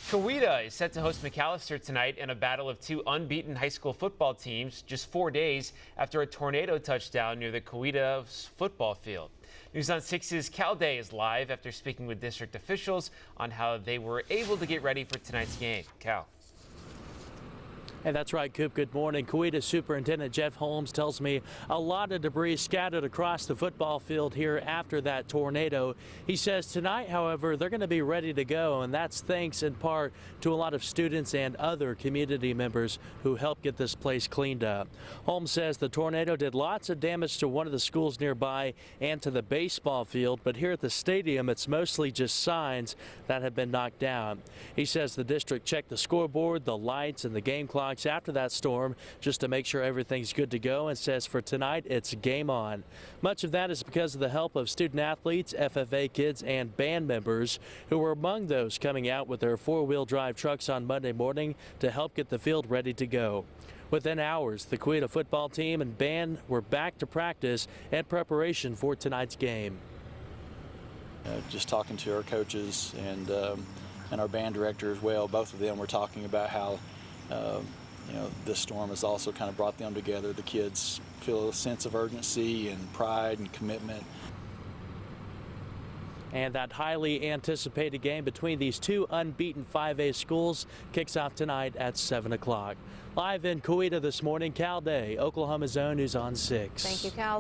Coweta is set to host McAllister tonight in a battle of two unbeaten high school football teams just 4 days after a tornado touchdown near the Coweta football field. News on 6's Cal Day is live after speaking with district officials on how they were able to get ready for tonight's game. Cal. And that's right, Coop. Good morning. Coweta Superintendent Jeff Holmes tells me a lot of debris scattered across the football field here after that tornado. He says tonight, however, they're going to be ready to go, and that's thanks in part to a lot of students and other community members who helped get this place cleaned up. Holmes says the tornado did lots of damage to one of the schools nearby and to the baseball field, but here at the stadium, it's mostly just signs that have been knocked down. He says the district checked the scoreboard, the lights, and the game clock after that storm just to make sure everything's good to go, and says for tonight it's game on. Much of that is because of the help of student athletes, FFA kids, and band members who were among those coming out with their four-wheel drive trucks on Monday morning to help get the field ready to go. Within hours, the Coweta football team and band were back to practice and preparation for tonight's game. Just talking to our coaches and our band director as well, both of them were talking about how this storm has also kind of brought them together. The kids feel a sense of urgency and pride and commitment. And that highly anticipated game between these two unbeaten 5A schools kicks off tonight at 7 o'clock. Live in Coweta this morning, Cal Day, Oklahoma's Own News on 6. Thank you, Cal.